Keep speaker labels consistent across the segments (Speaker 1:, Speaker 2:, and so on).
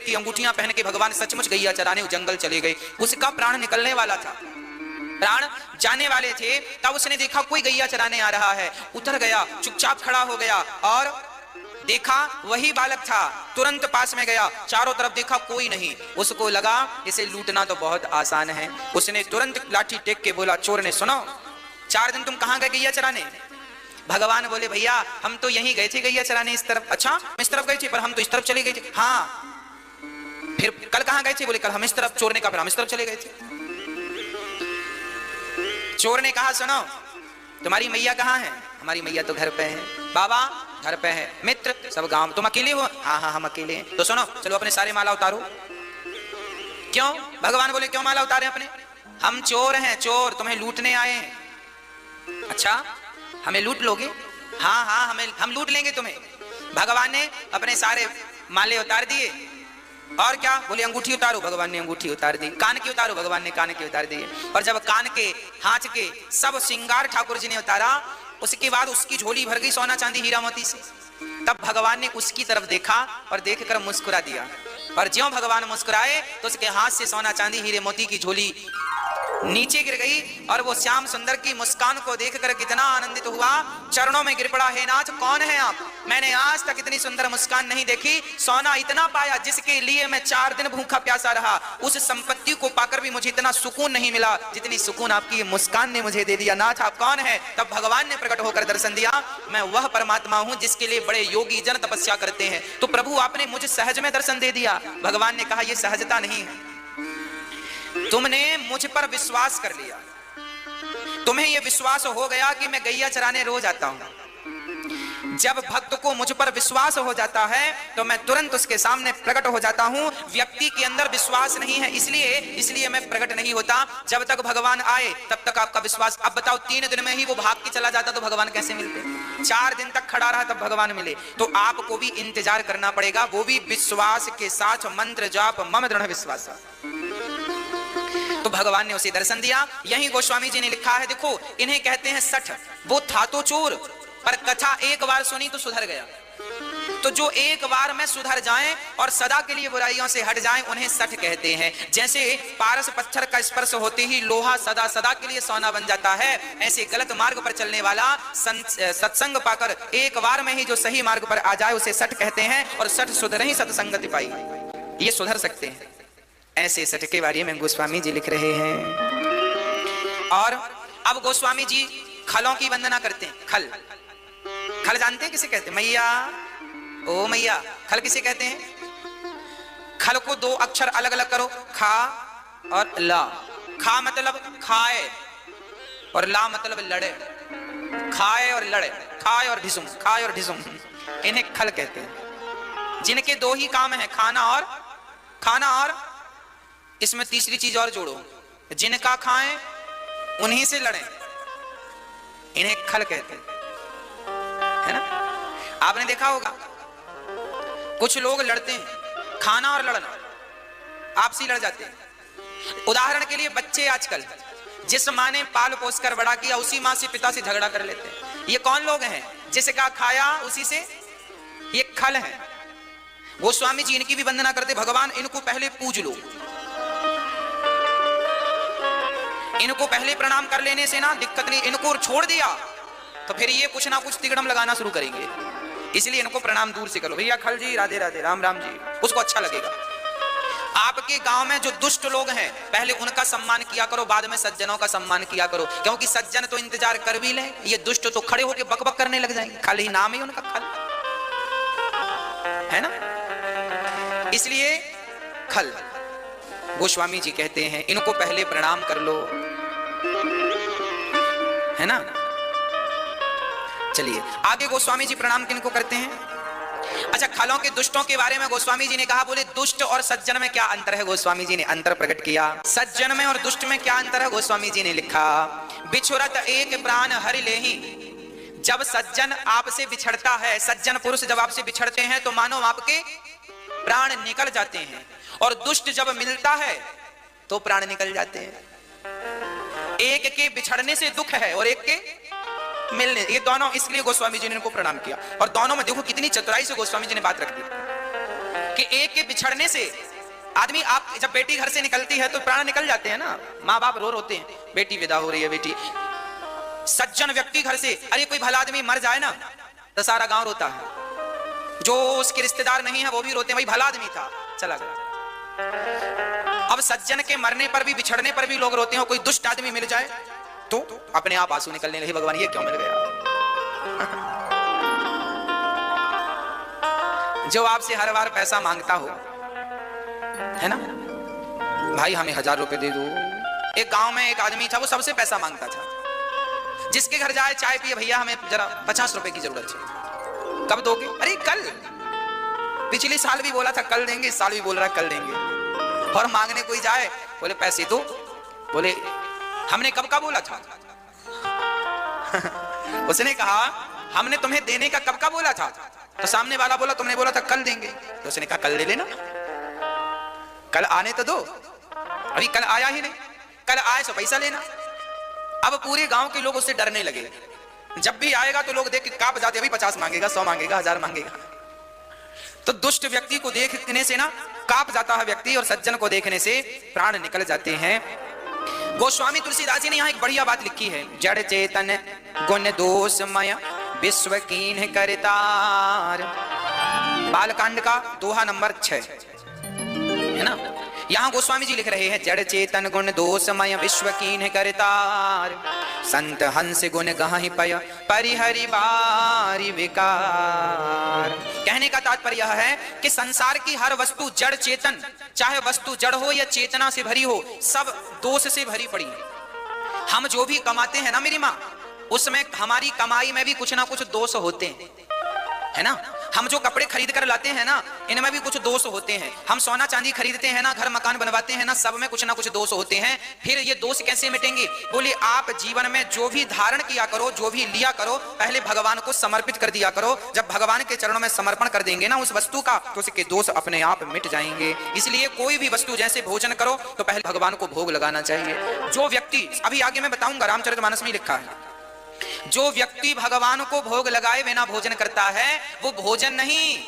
Speaker 1: की अंगूठियां पहन के भगवान सचमुच गैया चराने जंगल चले गए। उसका प्राण निकलने वाला था, प्राण जाने वाले थे, तब उसने देखा कोई गैया चराने आ रहा है, उतर गया, चुपचाप खड़ा हो गया और देखा वही बालक था। तुरंत पास में गया, चारों तरफ देखा कोई नहीं। उसको लगा इसे लूटना तो बहुत आसान है। उसने तुरंत लाठी टेक के बोला, चोर ने सुनो, 4 दिन तुम कहां गए गैया चराने? भगवान बोले, भैया हम तो यहीं गए थे गैया चराने, इस तरफ। अच्छा, इस तरफ गए थे, पर हम तो इस तरफ चले गए थे। हाँ, फिर कल कहां गए थे? बोले कल हम इस तरफ। चोर ने कहा, हम इस तरफ चले गए थे। चोर ने कहा, सुनो, तुम्हारी मैया कहां है? हमारी मैया तो घर पे है। बाबा घर पे है। मित्र सब गांव। तुम अकेले हो? हाँ हाँ हम अकेले हैं। तो सुनो, चलो अपने सारे माला उतारो। क्यों? भगवान बोले, क्यों माला उतारे अपने? हम चोर हैं, चोर, तुम्हें लूटने आए हैं। अच्छा, हमें लूट लोगे? हाँ हाँ हम लूट लेंगे तुम्हें। भगवान ने अपने सारे माले उतार दिए। और क्या? बोले अंगूठी उतारो। भगवान ने अंगूठी उतार दी। कान की उतारो। भगवान ने कान की उतार दिए। और जब कान के, हाथ के सब श्रृंगार ठाकुर जी ने उतारा, उसके बाद उसकी झोली भर गई सोना चांदी हीरा मोती से। तब भगवान ने उसकी तरफ देखा और देखकर मुस्कुरा दिया। और ज्यों भगवान मुस्कुराए तो उसके हाथ से सोना चांदी हीरे मोती की झोली नीचे गिर गई। और वो श्याम सुंदर की मुस्कान को देखकर कितना आनंदित हुआ, चरणों में गिर पड़ा, हे नाथ कौन है आप? मैंने आज तक इतनी सुंदर मुस्कान नहीं देखी। सोना इतना पाया जिसके लिए मैं 4 दिन भूखा प्यासा रहा। उस संपत्ति को पाकर भी मुझे इतना सुकून नहीं मिला जितनी सुकून आपकी मुस्कान ने मुझे दे दिया। नाथ आप कौन है? तब भगवान ने प्रकट होकर दर्शन दिया, मैं वह परमात्मा हूं जिसके लिए बड़े योगी जन तपस्या करते हैं। तो प्रभु आपने मुझे सहज में दर्शन दे दिया। भगवान ने कहा, यह सहजता नहीं है, तुमने मुझ पर विश्वास कर लिया। तुम्हें यह विश्वास हो गया कि मैं गैया चराने रोज आता हूं। जब भक्त को मुझ पर विश्वास हो जाता है तो मैं तुरंत उसके सामने प्रकट हो जाता हूं। व्यक्ति के अंदर विश्वास नहीं है, इसलिए मैं प्रकट नहीं होता। जब तक भगवान आए तब तक आपका विश्वास। अब बताओ, 3 दिन में ही वो भाग के चला जाता तो भगवान कैसे मिलते? 4 दिन तक खड़ा रहा तब भगवान मिले। तो आपको भी इंतजार करना पड़ेगा, वो भी विश्वास के साथ। मंत्र जाप मम दृढ़ विश्वास। तो भगवान ने उसे दर्शन दिया। यही गोस्वामी जी ने लिखा है, देखो इन्हें कहते हैं सठ। वो था तो चोर, पर कथा एक बार सुनी तो सुधर गया। तो जो एक बार में सुधर जाएं और सदा के लिए बुराइयों से हट जाएं, उन्हें सठ कहते हैं। जैसे पारस पत्थर का स्पर्श होते ही लोहा सदा सदा के लिए सोना बन जाता है, ऐसे गलत मार्ग पर चलने वाला सत्संग पाकर एक बार में ही जो सही मार्ग पर आ जाए उसे सठ कहते हैं। और सठ सुधर ही सत्संगति पाई, ये सुधर सकते हैं। ऐसे सठ के बारे में गोस्वामी जी लिख रहे हैं। और अब गोस्वामी जी खलों की वंदना करते हैं। खल, खल जानते हैं किसे कहते हैं? मैया, ओ मैया। खल किसे कहते हैं? खल को 2 अक्षर अलग अलग करो, खा और ला। खा मतलब खाए और ला मतलब लड़े। खाए और लड़े, खाए और ढिसुम, खाए और ढिसुम, इन्हें खल कहते हैं। जिनके 2 ही काम है, खाना और इसमें तीसरी चीज और जोड़ो, जिनका खाएं उन्हीं से लड़ें, इन्हें खल कहते हैं, है ना? आपने देखा होगा कुछ लोग लड़ते हैं, खाना और लड़ना, आपसी लड़ जाते हैं। उदाहरण के लिए बच्चे आजकल जिस माँ ने पाल पोस कर बड़ा किया उसी माँ से पिता से झगड़ा कर लेते हैं। ये कौन लोग हैं? जिसका खाया उसी से, ये खल है। गोस्वामी जी इनकी भी वंदना करते, भगवान इनको पहले पूज लो। इनको पहले प्रणाम कर लेने से ना दिक्कत नहीं, इनको छोड़ दिया तो फिर ये कुछ ना कुछ तिगड़म लगाना शुरू करेंगे। इसलिए इनको प्रणाम दूर से करो। भैया खल जी, राधे राधे, राम राम जी, उसको अच्छा लगेगा। आपके गांव में जो दुष्ट लोग हैं पहले उनका सम्मान किया करो, बाद में सज्जनों का सम्मान किया करो। क्योंकि सज्जन तो इंतजार कर भी लें, ये दुष्ट तो खड़े होकर बकबक करने लग जाएंगे। खल ही नाम ही उनका, खल है ना। इसलिए खल गोस्वामी जी कहते हैं इनको पहले प्रणाम कर लो, है ना। चलिए आगे गोस्वामी जी प्रणाम किनको करते हैं? अच्छा, खलों के दुष्टों के बारे में गोस्वामी जी ने कहा, बोले दुष्ट और सज्जन में क्या अंतर है? गोस्वामी जी ने अंतर प्रकट किया। सज्जन में और दुष्ट में क्या अंतर है? गोस्वामी जी ने लिखा, बिछुरत एक प्राण हरि लेहि। जब सज्जन आपसे बिछड़ता है, सज्जन पुरुष जब आपसे बिछड़ते हैं तो मानो आपके प्राण निकल जाते हैं। और दुष्ट जब मिलता है तो प्राण निकल जाते हैं। एक के बिछड़ने से दुख है और एक के मिलने, ये दोनों, इसलिए गोस्वामी जी ने इनको प्रणाम किया। और दोनों में देखो कितनी चतुराई से गोस्वामी जी ने बात रख दी। कि एक के बिछड़ने से आदमी, आप जब बेटी घर से निकलती है तो प्राण निकल जाते हैं ना, माँ बाप रो रोते हैं, बेटी विदा हो रही है बेटी। सज्जन व्यक्ति घर से, अरे कोई भला आदमी मर जाए ना तो सारा गांव रोता है, जो उसके रिश्तेदार नहीं है वो भी रोते हैं, भाई भला आदमी था चला गया। अब सज्जन के मरने पर भी, बिछड़ने पर भी लोग रोते हैं। कोई दुष्ट आदमी मिल जाए तो अपने आप आंसू निकलने लगे, भगवान ये क्यों मिल गया। जो आपसे हर बार पैसा मांगता हो, है ना, भाई हमें 1000 रुपए दे दो। एक गांव में एक आदमी था, वो सबसे पैसा मांगता था, जिसके घर जाए चाय पिए, भैया हमें जरा 50 रुपए की जरूरत है। कब दोगे? अरे कल, पिछले साल भी बोला था कल देंगे, इस साल भी बोल रहा है कल देंगे। और मांगने कोई जाए, बोले पैसे दो, बोले हमने कब का बोला था। उसने कहा हमने तुम्हें देने का कब का बोला था, तो सामने वाला बोला तुमने बोला था कल देंगे, तो उसने कहा कल दे लेना, कल आने तो दो, अभी कल आया ही नहीं, कल आए तो पैसा लेना। अब पूरे गांव के लोग उससे डरने लगे, जब भी आएगा तो लोग देख के कांप जाते, अभी 50 मांगेगा, 100 मांगेगा, 1000 मांगेगा। तो दुष्ट व्यक्ति को देखने से ना कांप जाता है व्यक्ति, और सज्जन को देखने से प्राण निकल जाते हैं। गोस्वामी तुलसीदास जी ने यहाँ एक बढ़िया बात लिखी है, जड़ चेतन गुण दोषमय विश्व कीन्ह करतार। बालकांड का दोहा नंबर 6 है ना। यहाँ गोस्वामी जी लिख रहे हैं, जड़ चेतन गुण दोषमय विश्व कीन्ह करतार, संत हंस गुण गहि पय परिहरि बारी विकार। कहने का तात्पर्य यह है कि संसार की हर वस्तु जड़ चेतन, चाहे वस्तु जड़ हो या चेतना से भरी हो, सब दोष से भरी पड़ी है। हम जो भी कमाते हैं ना मेरी माँ, उसमें हमारी कमाई में भी कुछ ना कुछ दोष होते हैं, है ना। हम जो कपड़े खरीद कर लाते हैं ना, इनमें भी कुछ दोष होते हैं। हम सोना चांदी खरीदते हैं ना, घर मकान बनवाते हैं ना, सब में कुछ ना कुछ दोष होते हैं। फिर ये दोष कैसे मिटेंगे? बोले आप जीवन में जो भी धारण किया करो, जो भी लिया करो, पहले भगवान को समर्पित कर दिया करो। जब भगवान के चरणों में समर्पण कर देंगे ना उस वस्तु का, तो उसके दोष अपने आप मिट जाएंगे। इसलिए कोई भी वस्तु, जैसे भोजन करो तो पहले भगवान को भोग लगाना चाहिए। जो व्यक्ति, अभी आगे मैं बताऊंगा, रामचरितमानस में लिखा है, जो व्यक्ति भगवान को भोग लगाए बिना भोजन करता है, वो भोजन नहीं,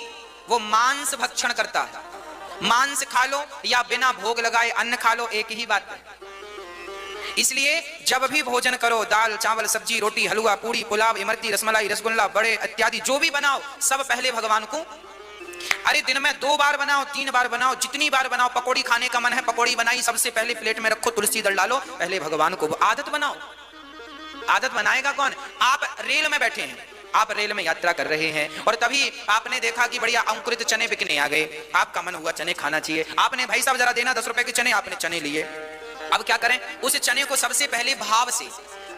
Speaker 1: वो मांस भक्षण करता है। मांस खा लो या बिना भोग लगाए अन्न खा लो, एक ही बात है। इसलिए जब भी भोजन करो, दाल चावल सब्जी रोटी हलवा पूड़ी पुलाव इमरती रसमलाई रसगुल्ला बड़े इत्यादि जो भी बनाओ, सब पहले भगवान को, अरे दिन में 2 बार बनाओ 3 बार बनाओ, जितनी बार बनाओ। पकौड़ी खाने का मन है, पकौड़ी बनाई, सबसे पहले प्लेट में रखो, तुलसी दल डालो, पहले भगवान को आदत बनाओ। आदत बनाएगा कौन? आप रेल में बैठे हैं, आप रेल में यात्रा कर रहे हैं और तभी आपने देखा कि बढ़िया अंकुरित चने बिकने आ गए, आपका मन हुआ चने खाना चाहिए। आपने भाई साहब जरा देना 10 रुपए के चने, आपने चने लिए। अब क्या करें? उस चने को सबसे पहले भाव से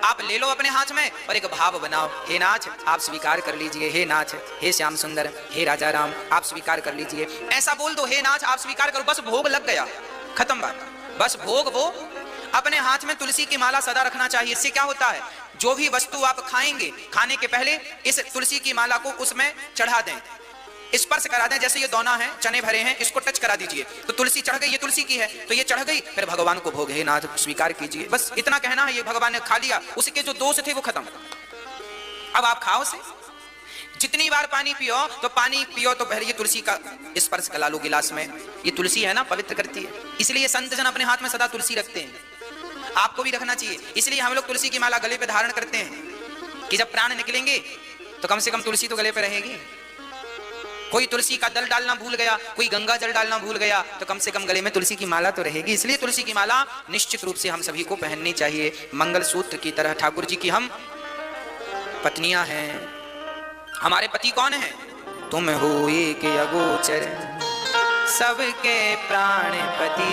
Speaker 1: आप ले लो अपने हाथ में और एक भाव बनाओ, हे नाथ आप स्वीकार कर लीजिए, हे नाथ, हे श्याम सुंदर, हे राजा राम आप स्वीकार कर लीजिए। ऐसा बोल दो, हे नाथ आप स्वीकार करो, बस भोग लग गया, खत्म बात। बस भोग वो अपने हाथ में तुलसी की माला सदा रखना चाहिए। इससे क्या होता है, जो भी वस्तु आप खाएंगे, खाने के पहले इस तुलसी की माला को उसमें चढ़ा दें, स्पर्श करा दें। जैसे ये दोना है, चने भरे हैं, इसको टच करा दीजिए तो तुलसी चढ़ गई, ये तुलसी की है तो ये चढ़ गई, फिर भगवान को भोग, हे नाथ स्वीकार कीजिए। बस इतना कहना है, ये भगवान ने खा लिया, उसके जो दोष थे वो खत्म। अब आप खाओ से, जितनी बार पानी पियो तो पानी पियो तो पहले ये तुलसी का स्पर्श करा लो गिलास में। ये तुलसी है ना, पवित्र करती है, इसलिए संत जन अपने हाथ में सदा तुलसी रखते हैं, आपको भी रखना चाहिए। इसलिए हम लोग तुलसी की माला गले पे धारण करते हैं कि जब प्राण निकलेंगे तो कम से कम तुलसी तो गले पे रहेगी। कोई तुलसी का दल डालना भूल गया, कोई गंगा जल डालना भूल गया, तो कम से कम गले में तुलसी की माला तो रहेगी। इसलिए तुलसी की माला निश्चित रूप से हम सभी को पहननी चाहिए। मंगल सूत्र की तरह ठाकुर जी की हम पत्नियां हैं। हमारे पति कौन है? तुम हो एक अगोचर सबके प्राणपति।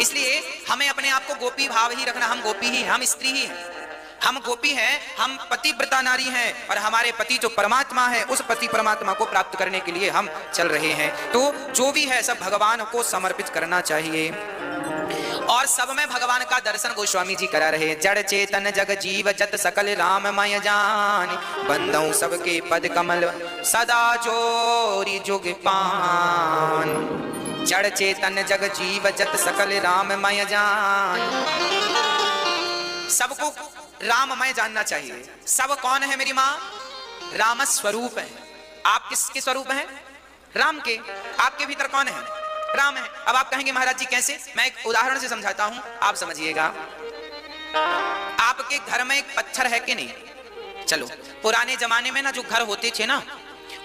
Speaker 1: इसलिए हमें अपने आप को गोपी भाव ही रखना। हम गोपी ही, हम स्त्री ही हैं, हम गोपी हैं, हम पतिव्रता नारी हैं और हमारे पति जो परमात्मा है, उस पति परमात्मा को प्राप्त करने के लिए हम चल रहे हैं। तो जो भी है सब भगवान को समर्पित करना चाहिए और सब में भगवान का दर्शन गोस्वामी जी करा रहे। जड़ चेतन जग जीव जत सकल राममय जान, बंदौ सबके पद कमल सदा जोरी जुग पान। जड़ चेतन जग जीव जत सकल राममय जान, सबको राममय जानना चाहिए। सब कौन है मेरी माँ? राम स्वरूप है। आप किसके स्वरूप हैं? राम के। आपके भीतर कौन है? राम है। अब आप कहेंगे महाराज जी कैसे? मैं एक उदाहरण से समझाता हूं, आप समझिएगा। आपके घर में एक पत्थर है कि नहीं? चलो, पुराने जमाने में ना जो घर होते थे ना,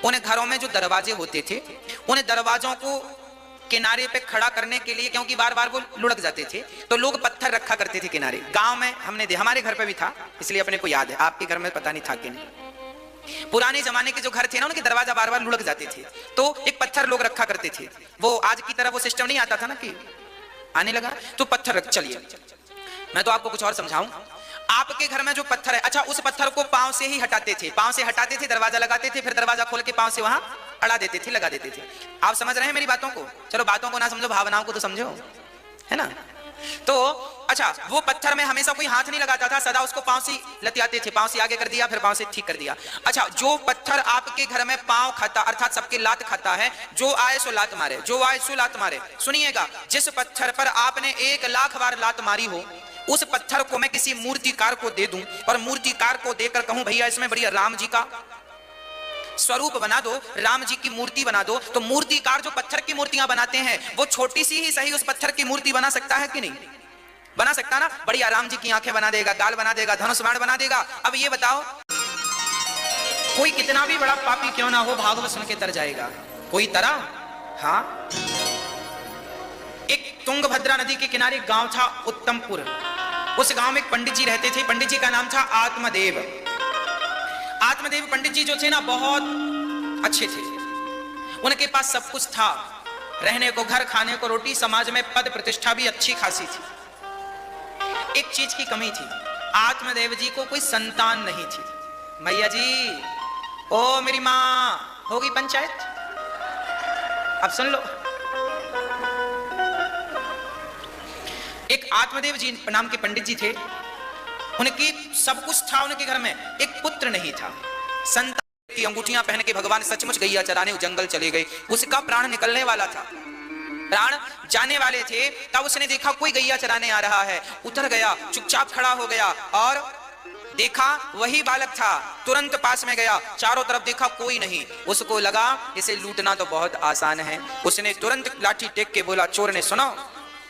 Speaker 1: उन घरों में जो दरवाजे होते थे, उन दरवाजों को किनारे पे खड़ा करने के लिए, क्योंकि बार बार वो लुढ़क जाते थे, तो लोग पत्थर रखा करते थे किनारे। गांव में हमने हमारे घर पे भी था, इसलिए अपने को याद है। आपके घर में पता नहीं था कि नहीं। पुराने जमाने के जो घर थे ना, उनके दरवाजा बार बार लुढ़क जाते थे, तो एक पत्थर लोग रखा करते थे। वो आज की तरह वो सिस्टम नहीं आता था ना कि आने लगा तो पत्थर रख। चलिए मैं तो आपको कुछ और समझाऊं। आपके घर में जो पत्थर है, अच्छा, उस पत्थर को पांव से ही हटाते थे, पांव से हटाते थे, दरवाजा लगाते थे, फिर दरवाजा खोल के पांव से वहां अड़ा देते थे, लगा देते थे। आप समझ रहे हैं मेरी बातों को? चलो, बातों को ना समझो, भावनाओं को तो समझो, है ना? तो अच्छा, वो पत्थर में हमेशा कोई हाथ नहीं लगाता था, सदा उसको पांव से लतियाते थे, पांव से आगे कर दिया, फिर पांव से ठीक कर दिया। अच्छा, जो पत्थर आपके घर में पांव खाता, अर्थात सबके लात खाता है, जो आए सो लात मारे, जो आए सो लात मारे। सुनिएगा, जिस पत्थर पर आपने 1,00,000 बार लात मारी हो, उस पत्थर को मैं किसी मूर्तिकार को दे दूं और मूर्तिकार को देकर कहूं भैया इसमें बढ़िया राम जी का स्वरूप बना दो, राम जी की मूर्ति बना दो, तो मूर्तिकार जो पत्थर की मूर्तियां बनाते हैं, वो छोटी सी ही सही उस पत्थर की मूर्ति बना सकता है कि नहीं? बना सकता ना? बढ़िया राम जी की आंखें बना देगा, गाल बना देगा, धनुष बाण बना देगा। अब ये बताओ, कोई कितना भी बड़ा पापी क्यों ना हो, भागवत सुन के तर जाएगा कोई तरह। हाँ, एक तुंगभद्रा नदी के किनारे गांव था उत्तमपुर। उस गांव में एक पंडित जी रहते थे। पंडित जी का नाम था आत्मदेव। आत्मदेव पंडित जी जो थे ना, बहुत अच्छे थे। उनके पास सब कुछ था, रहने को घर, खाने को रोटी, समाज में पद प्रतिष्ठा भी अच्छी खासी थी। एक चीज की कमी थी, आत्मदेव जी को कोई संतान नहीं थी। मैया जी, ओ मेरी मां, होगी पंचायत? अब सुन लो, एक आत्मदेव जी नाम के पंडित जी थे, उनकी सब कुछ था उनके घर में, एक पुत्र नहीं था। संतान की अंगूठियां पहन के भगवान सचमुच गैया चराने जंगल चले गए। उसका प्राण निकलने वाला था, प्राण जाने वाले थे, तब उसने देखा कोई गैया चराने आ रहा है, उतर गया, चुपचाप खड़ा हो गया और देखा वही बालक था। तुरंत पास में गया, चारों तरफ देखा कोई नहीं। उसको लगा इसे लूटना तो बहुत आसान है। उसने तुरंत लाठी टेक के बोला, चोर ने, सुनो,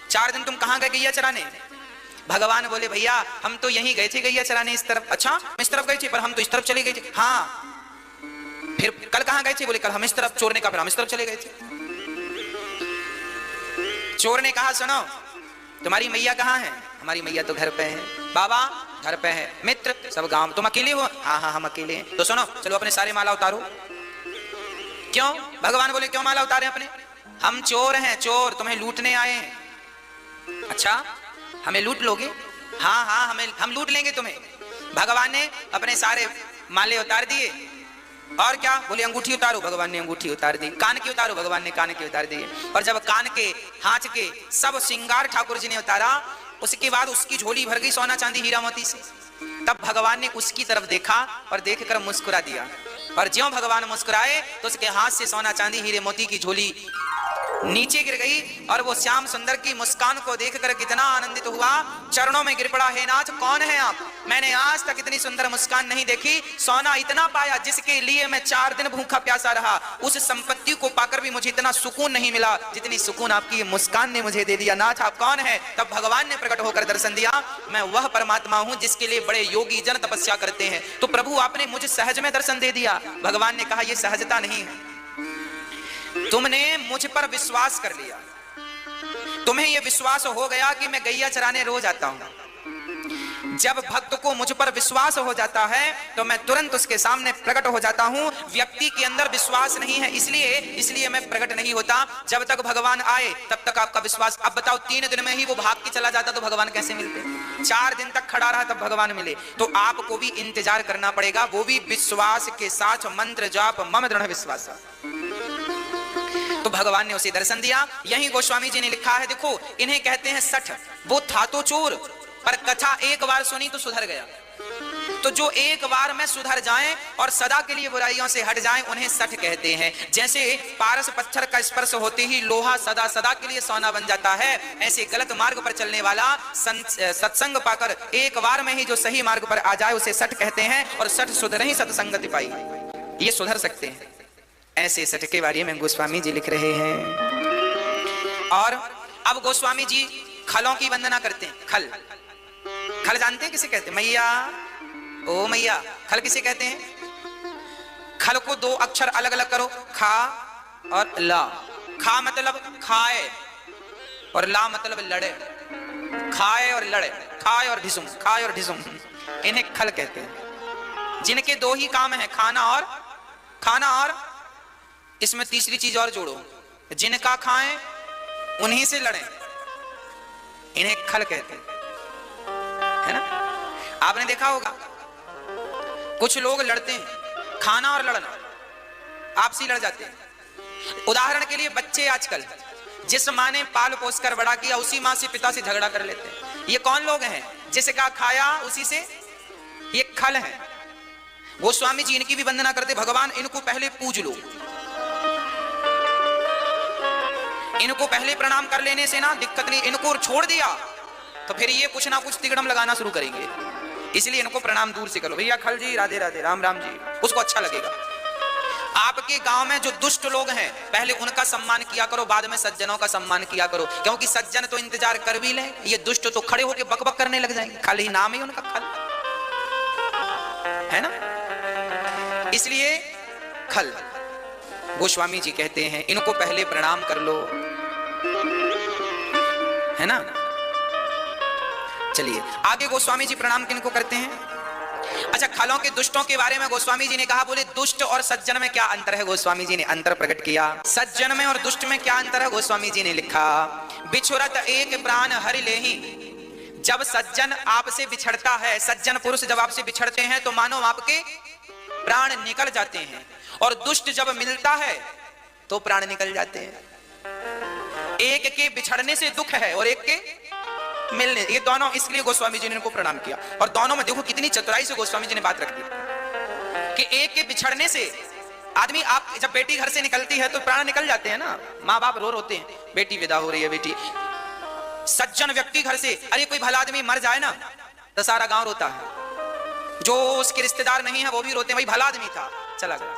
Speaker 1: 4 दिन तुम कहां गए गैया चराने? भगवान बोले, भैया हम तो यहीं गए थे गैया चराने, इस तरफ। अच्छा, इस तरफ गए थे, पर हम तो इस तरफ चले गए थे। हाँ, फिर कल कहां गए थे? बोले कल हम इस तरफ। चोर ने कहा, फिर हम इस तरफ चले गए थे। चोर ने कहा, सुनो, तुम्हारी मैया कहां है? हमारी मैया तो घर पे है। बाबा घर पे है, मित्र सब गांव। तुम अकेले हो? हाँ हाँ हम अकेले हैं। तो सुनो, चलो अपने सारे माला उतारो। क्यों? भगवान बोले, क्यों माला उतारे अपने? हम चोर हैं, चोर, तुम्हें लूटने आए हैं। अच्छा, हमें लूट लोगे? हाँ हाँ, हम लूट लेंगे तुम्हें। भगवान ने अपने सारे माले उतार दिए। और क्या? बोले अंगूठी उतारो। भगवान ने अंगूठी उतार दी। कान की उतारो। भगवान ने कान की उतार दिए। और जब कान के, हाथ के सब श्रृंगार ठाकुर जी ने उतारा, उसके बाद उसकी झोली भर गई सोना चांदी हीरा मोती से। तब भगवान ने उसकी तरफ देखा और देखकर मुस्कुरा दिया। और ज्यों भगवान मुस्कुराए तो उसके हाथ से सोना चांदी हीरे मोती की झोली नीचे गिर गई। और वो श्याम सुंदर की मुस्कान को देखकर कितना आनंदित हुआ, चरणों में गिर पड़ा, हे नाथ कौन है आप? मैंने आज तक इतनी सुंदर मुस्कान नहीं देखी। सोना इतना पाया जिसके लिए मैं 4 दिन भूखा प्यासा रहा। उस संपत्ति को पाकर भी मुझे इतना सुकून नहीं मिला जितनी सुकून आपकी मुस्कान ने मुझे दे दिया। नाथ आप कौन है? तब भगवान ने प्रकट होकर दर्शन दिया, मैं वह परमात्मा हूं जिसके लिए बड़े योगी जन तपस्या करते हैं। तो प्रभु आपने मुझे सहज में दर्शन दे दिया। भगवान ने कहा, यह सहजता नहीं है, तुमने मुझ पर विश्वास कर लिया। तुम्हें यह विश्वास हो गया कि मैं गैया चराने रोज आता हूं। जब भक्त को मुझ पर विश्वास हो जाता है तो मैं तुरंत उसके सामने प्रकट हो जाता हूं। व्यक्ति के अंदर विश्वास नहीं है, इसलिए मैं प्रकट नहीं होता। जब तक भगवान आए तब तक आपका विश्वास। अब बताओ, 3 दिन में ही वो भाग के चला जाता तो भगवान कैसे मिलते? 4 दिन तक खड़ा रहा तब भगवान मिले। तो आपको भी इंतजार करना पड़ेगा, वो भी विश्वास के साथ। मंत्र जाप मम दृढ़ विश्वास। तो भगवान ने उसे दर्शन दिया। यही गोस्वामी जी ने लिखा है, देखो इन्हें कहते हैं सठ। वो था तो चोर, पर कथा एक बार सुनी तो सुधर गया। तो जो एक बार में सुधर जाएं और सदा के लिए बुराइयों से हट जाएं, उन्हें सठ कहते हैं। जैसे पारस पत्थर का स्पर्श होते ही लोहा सदा सदा के लिए सोना बन जाता है, ऐसे गलत मार्ग पर चलने वाला सत्संग पाकर एक बार में ही जो सही मार्ग पर आ जाए उसे सठ कहते हैं। और सठ सुधर ही सत्संगति पाई, ये सुधर सकते हैं। ऐसे सटके बारी में गोस्वामी जी लिख रहे हैं। और अब गोस्वामी जी खलों की वंदना करते हैं। खल, खल जानते हैं किसे कहते हैं? मैया, ओ मैया। खल किसे कहते हैं? खल को दो अक्षर अलग अलग करो, खा और ला। खा मतलब खाए और ला मतलब लड़े। खाए और लड़े, खाए और ढिसुम, खाए और ढिसुम, इन्हें खल कहते हैं। जिनके दो ही काम है, खाना और इसमें तीसरी चीज और जोड़ो, जिनका खाएं उन्हीं से लड़ें, इन्हें खल कहते हैं, है ना। आपने देखा होगा कुछ लोग लड़ते हैं, खाना और लड़ना, आपसी लड़ जाते हैं। उदाहरण के लिए बच्चे आजकल जिस माँ ने पाल पोस कर बड़ा किया उसी माँ से पिता से झगड़ा कर लेते हैं। ये कौन लोग हैं? जिसका खाया उसी से, ये खल है। गोस्वामी जी इनकी भी वंदना करते, भगवान इनको पहले पूज लो, इनको पहले प्रणाम कर लेने से ना दिक्कत नहीं, इनको छोड़ दिया तो फिर ये कुछ ना कुछ तिगड़म लगाना शुरू करेंगे, इसलिए इनको प्रणाम दूर से करो। भैया खल जी, राधे राधे, राम राम जी, उसको अच्छा लगेगा। आपके गांव में जो दुष्ट लोग हैं पहले उनका सम्मान किया करो, बाद में सज्जनों का सम्मान किया करो, क्योंकि सज्जन तो इंतजार कर भी ले, ये दुष्ट तो खड़े होकर बकबक करने लग जाएंगे। खल ही नाम ही उनका, खल है ना। इसलिए खल गोस्वामी जी कहते हैं इनको पहले प्रणाम कर लो, है ना। चलिए आगे गोस्वामी जी प्रणाम किनको करते हैं? अच्छा, खलों के दुष्टों के बारे में गोस्वामी जी ने कहा, बोले दुष्ट और सज्जन में क्या अंतर है? गोस्वामी जी ने अंतर प्रकट किया। सज्जन में और दुष्ट में क्या अंतर है? गोस्वामी जी ने लिखा, बिछुरत एक प्राण हरि लेहि। जब सज्जन आपसे बिछड़ता है, सज्जन पुरुष जब आपसे बिछड़ते हैं तो मानो आपके प्राण निकल जाते हैं, और दुष्ट जब मिलता है तो प्राण निकल जाते हैं। एक के बिछड़ने से दुख है और एक के मिलने, ये दोनों, इसलिए गोस्वामी जी ने इनको प्रणाम किया। और दोनों में देखो कितनी चतुराई से गोस्वामी जी ने बात रख दी कि एक के बिछड़ने से आदमी, आप जब बेटी घर से निकलती है तो प्राण निकल जाते हैं ना, माँ बाप रो रोते हैं, बेटी विदा हो रही है बेटी। सज्जन व्यक्ति घर से, अरे कोई भला आदमी मर जाए ना तो सारा गांव रोता है, जो उसके रिश्तेदार नहीं है वो भी रोते हैं, भाई भला आदमी था चला गया।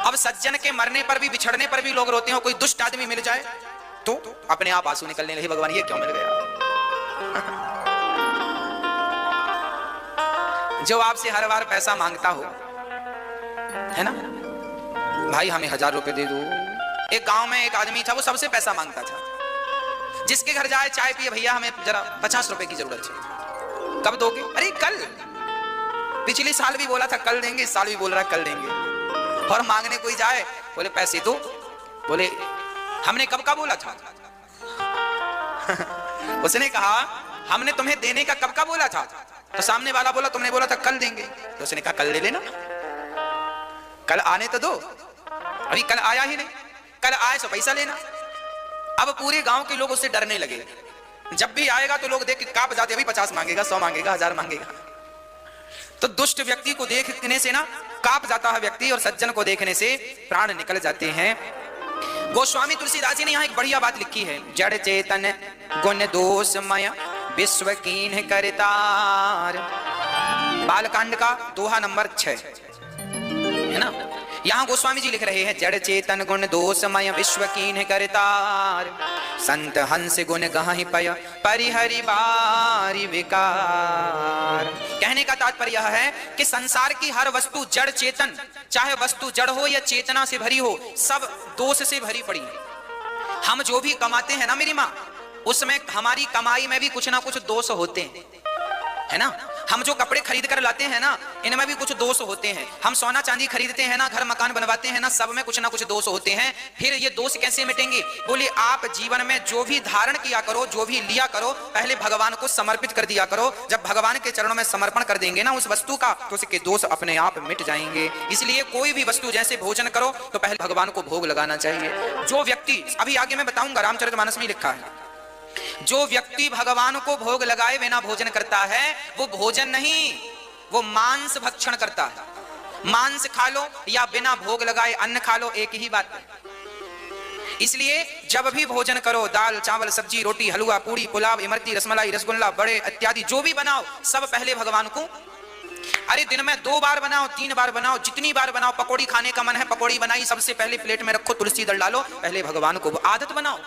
Speaker 1: अब सज्जन के मरने पर भी, बिछड़ने पर भी लोग रोते हैं। कोई दुष्ट आदमी मिल जाए तो अपने आप आंसू निकलने लगे, भगवान ये क्यों मिल गया। जो आपसे हर बार पैसा मांगता हो, है ना, भाई हमें 1000 रुपए दे दो। एक गांव में एक आदमी था, वो सबसे पैसा मांगता था, जिसके घर जाए चाय पिए, भैया हमें जरा 50 रुपए की जरूरत है, कब दोगे? अरे कल, पिछले साल भी बोला था कल देंगे, इस साल भी बोल रहा है कल देंगे। और मांगने कोई जाए, बोले पैसे दो, बोले हमने कब का बोला था? उसने कहा हमने तुम्हें देने का कब का बोला था? तो सामने वाला बोला तुमने बोला था कल देंगे। तो उसने कहा कल दे लेना, कल आने तो दो, अभी कल आया ही नहीं, कल आए तो पैसा लेना। अब पूरे गांव के लोग उससे डरने लगे, जब भी आएगा तो लोग देख के कांप जाते, अभी 50 मांगेगा, 100 मांगेगा, 1000 मांगेगा। तो दुष्ट व्यक्ति को देखने से ना कांप जाता है व्यक्ति, और सज्जन को देखने से प्राण निकल जाते हैं। गोस्वामी तुलसीदास जी ने यहाँ एक बढ़िया बात लिखी है, जड़ चेतन गुण दोषमय विश्व कीन्ह करतार। बालकांड का दोहा नंबर 6, है ना। यहाँ गोस्वामी जी लिख रहे हैं, जड़ चेतन गुण दोषमय विश्व कीन्ह करतार, संत हंस गुण गाहि पय परिहरि बारी विकार। कहने का तात्पर्य यह है कि संसार की हर वस्तु जड़ चेतन, चाहे वस्तु जड़ हो या चेतना से भरी हो, सब दोष से भरी पड़ी है। हम जो भी कमाते हैं ना मेरी माँ, उसमें हमारी कमाई में भी कुछ ना कुछ दोष होते हैं, है ना। हम जो कपड़े खरीद कर लाते हैं ना, इनमें भी कुछ दोष होते हैं। हम सोना चांदी खरीदते हैं ना, घर मकान बनवाते हैं ना, सब में कुछ ना कुछ दोष होते हैं। फिर ये दोष कैसे मिटेंगे? बोले आप जीवन में जो भी धारण किया करो, जो भी लिया करो, पहले भगवान को समर्पित कर दिया करो। जब भगवान के चरणों में समर्पण कर देंगे ना उस वस्तु का, तो उसके दोष अपने आप मिट जाएंगे। इसलिए कोई भी वस्तु, जैसे भोजन करो तो पहले भगवान को भोग लगाना चाहिए। जो व्यक्ति, अभी आगे मैं बताऊंगा, रामचरितमानस में लिखा है, जो व्यक्ति भगवान को भोग लगाए बिना भोजन करता है वो भोजन नहीं, वो मांस भक्षण करता है। मांस खा लो या बिना भोग लगाए अन्न खा लो, एक ही बात है। इसलिए जब भी भोजन करो, दाल चावल सब्जी रोटी हलवा पूड़ी पुलाव इमरती रसमलाई रसगुल्ला बड़े इत्यादि जो भी बनाओ, सब पहले भगवान को अरे दिन में 2 बार बनाओ, 3 बार बनाओ, जितनी बार बनाओ। पकौड़ी खाने का मन है, पकौड़ी बनाई, सबसे पहले प्लेट में रखो, तुलसी दल डालो, पहले भगवान को आदत बनाओ।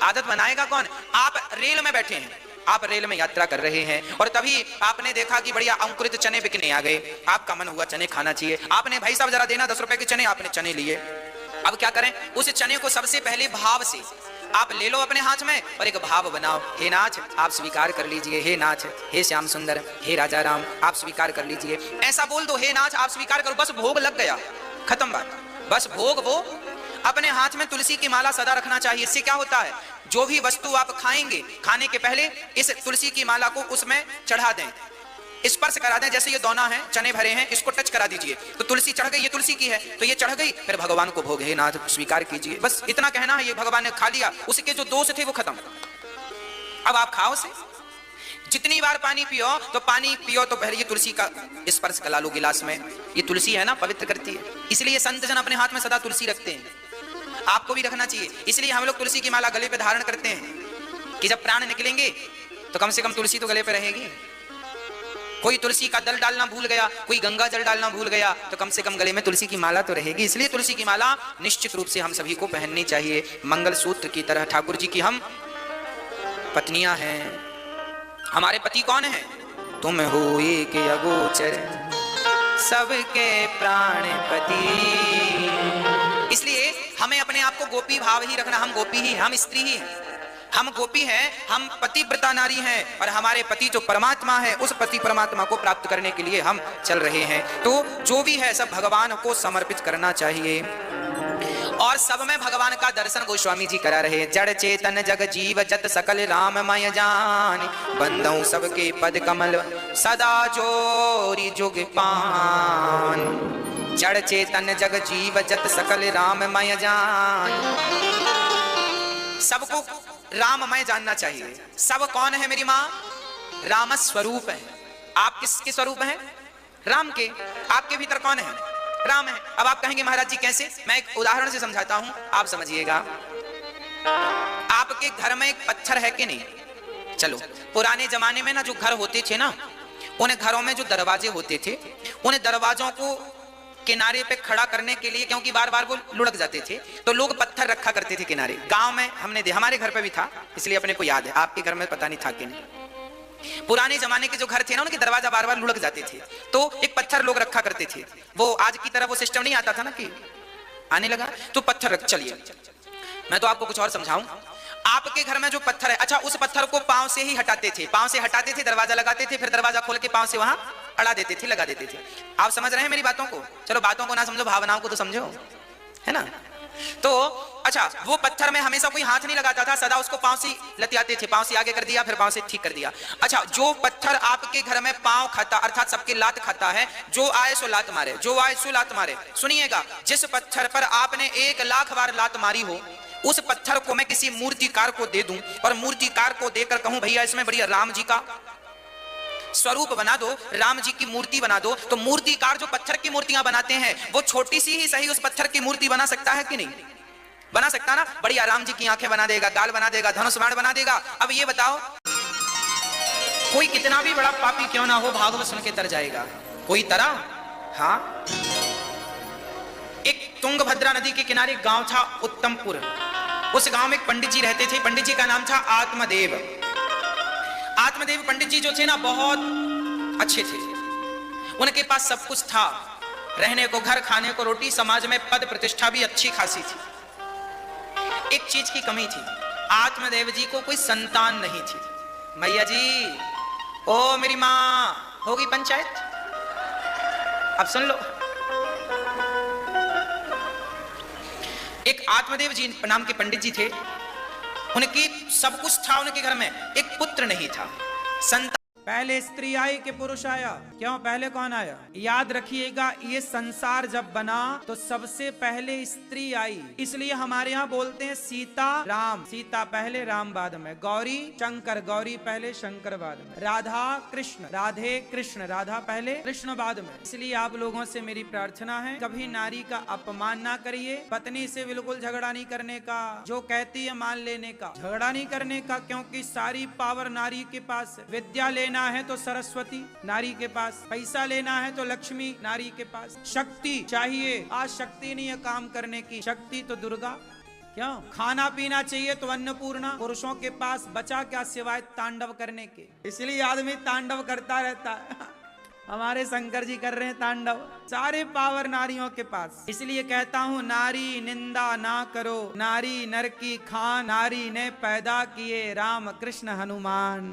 Speaker 1: आदत बनाएगा कौन? आप रेल में बैठे हैं, आप रेल में यात्रा कर रहे हैं और तभी आपने देखा कि बढ़िया अंकुरित चने बिकने आ गए, आपका मन हुआ चने खाना चाहिए। आपने भाई साहब जरा देना 10 रुपए के चने, आपने चने लिए। अब क्या करें? उस चने को सबसे पहले भाव से आप ले लो अपने हाथ में और एक भाव बनाओ, हे नाथ आप स्वीकार कर लीजिए, हे नाथ, हे श्याम सुंदर, हे राजा राम आप स्वीकार कर लीजिए। ऐसा बोल दो, हे नाथ आप स्वीकार करो, बस भोग लग गया, खत्म बात। बस भोग वो अपने हाथ में तुलसी की माला सदा रखना चाहिए। इससे क्या होता है, जो भी वस्तु आप खाएंगे, खाने के पहले इस तुलसी की माला को उसमें चढ़ा दें, स्पर्श करा दें। जैसे ये दोना है, चने भरे हैं, इसको टच करा दीजिए तो तुलसी चढ़ गई, ये तुलसी की है तो ये चढ़ गई, फिर भगवान को भोग, हे नाथ स्वीकार कीजिए। बस इतना कहना है, ये भगवान ने खा लिया, उसके जो दोष थे वो खत्म। अब आप खाओ से, जितनी बार पानी पियो तो पानी पियो तो पहले ये तुलसी का स्पर्श करा लो गिलास में। ये तुलसी है ना, पवित्र करती है, इसलिए संत जन अपने हाथ में सदा तुलसी रखते हैं, आपको भी रखना चाहिए। इसलिए हम लोग तुलसी की माला गले पे धारण करते हैं कि जब प्राण निकलेंगे तो कम से कम तुलसी तो गले पे रहेगी। कोई तुलसी का दल डालना भूल गया, कोई गंगा जल डालना भूल गया, तो कम से कम गले में तुलसी की माला तो रहेगी। इसलिए तुलसी की माला निश्चित रूप से हम सभी को पहननी चाहिए। मंगलसूत्र की तरह ठाकुर जी की हम पत्नियां हैं। हमारे पति कौन है? तुम हो एक अगोचर सबके प्राणपति। इसलिए हमें अपने आप को गोपी भाव ही रखना। हम गोपी ही, हम स्त्री ही हैं, हम गोपी हैं, हम पतिव्रता नारी हैं और हमारे पति जो परमात्मा है उस पति परमात्मा को प्राप्त करने के लिए हम चल रहे हैं। तो जो भी है सब भगवान को समर्पित करना चाहिए और सब में भगवान का दर्शन गोस्वामी जी करा रहे। जड़ चेतन जग जीव जत सकल राममय जान, बंदौ सबके पद कमल सदा जोरी जुग पान। जड़ चेतन जग जीव जत सकल राममय जान। सबको राममय जानना चाहिए। सब कौन है मेरी माँ? राम स्वरूप है। आप किसके स्वरूप हैं? राम के। आपके भीतर कौन है? राम है। अब आप कहेंगे महाराज जी कैसे? मैं एक उदाहरण से समझाता हूं, आप समझिएगा। आपके घर में एक पत्थर है कि नहीं? चलो, पुराने जमाने में ना जो घर होते थे ना, उन घरों में जो दरवाजे होते थे, उन दरवाजों को किनारे पे खड़ा करने के लिए, क्योंकि बार बार वो लुढ़क जाते थे, तो लोग पत्थर रखा करते थे किनारे। गांव में हमने हमारे घर पे भी था, इसलिए अपने को याद है। आपके घर में पता नहीं था कि नहीं। पुराने जमाने के जो घर थे ना, उनके दरवाजा बार बार लुढ़क जाते थे, तो एक पत्थर लोग रखा करते थे। वो आज की तरह वो सिस्टम नहीं आता था ना कि आने लगा तो पत्थर रख। चलिए मैं तो आपको कुछ और समझाऊं। आपके घर में जो पत्थर है, अच्छा उस पत्थर को पांव से ही हटाते थे, पांव से हटाते थे, दरवाजा लगाते थे, फिर दरवाजा खोल के पांव से वहां अड़ा देते थे, लगा देते थे। आप समझ रहे हैं मेरी बातों को? चलो बातों को ना समझो, भावनाओं को तो समझो, है ना? तो अच्छा, वो पत्थर में हमेशा कोई हाथ नहीं लगाता था, सदा उसको पांव से लतियाते थे, पांव से आगे कर दिया, फिर पांव से ठीक कर दिया। अच्छा, जो पत्थर आपके घर में पांव खाता, अर्थात सबके लात खाता है, जो आए सो लात मारे, जो आए सो लात मारे। सुनिएगा, जिस पत्थर पर आपने 1 लाख बार लात मारी हो, उस पत्थर को मैं किसी मूर्तिकार को दे दूं और मूर्तिकार को देकर कहूं भैया इसमें बढ़िया राम जी का स्वरूप बना दो, राम जी की मूर्ति बना दो, तो मूर्तिकार जो पत्थर की मूर्तियां बनाते हैं वो छोटी सी ही सही उस पत्थर की मूर्ति बना सकता है कि नहीं? बना सकता ना? बढ़िया राम जी की आंखें बना देगा, गाल बना देगा, धनुष बाण बना देगा। अब ये बताओ, कोई कितना भी बड़ा पापी क्यों ना हो, भागवत सुन के तर जाएगा कोई तरह। हाँ, एक तुंगभद्रा नदी के किनारे गांव था उत्तमपुर। उस गांव में एक पंडित जी रहते थे। पंडित जी का नाम था आत्मदेव। आत्मदेव पंडित जी जो थे ना, बहुत अच्छे थे। उनके पास सब कुछ था, रहने को घर, खाने को रोटी, समाज में पद प्रतिष्ठा भी अच्छी खासी थी। एक चीज की कमी थी, आत्मदेव जी को कोई संतान नहीं थी। मैया जी, ओ मेरी मां, होगी पंचायत? अब सुन लो। एक आत्मदेव जी नाम के पंडित जी थे, उनकी सब कुछ था उनके घर में, एक पुत्र नहीं था, संतान।
Speaker 2: पहले स्त्री आई कि पुरुष आया? क्यों, पहले कौन आया? याद रखिएगा, ये संसार जब बना तो सबसे पहले स्त्री आई। इसलिए हमारे यहाँ बोलते हैं सीता राम, सीता पहले राम बाद में, गौरी शंकर, गौरी पहले शंकर बाद में, राधा कृष्ण, राधे कृष्ण, राधा पहले कृष्ण बाद में। इसलिए आप लोगों से मेरी प्रार्थना है, कभी नारी का अपमान ना करिए, पत्नी से बिल्कुल झगड़ा नहीं करने का, जो कहती है मान लेने का, झगड़ा नहीं करने का, क्योंकि सारी पावर नारी के पास है। विद्या लेना लेना है तो सरस्वती नारी के पास, पैसा लेना है तो लक्ष्मी नारी के पास, शक्ति चाहिए, आज शक्ति नहीं है काम करने की, शक्ति तो दुर्गा। क्यों? खाना पीना चाहिए तो अन्नपूर्णा, पुरुषों के पास बचा क्या सिवाय तांडव करने के, इसलिए आदमी तांडव करता रहता है। हमारे शंकर जी कर रहे हैं तांडव, सारे पावर नारियों के पास। इसलिए कहता हूँ नारी निंदा ना करो, नारी नर की खान, नारी ने पैदा किए राम कृष्ण हनुमान।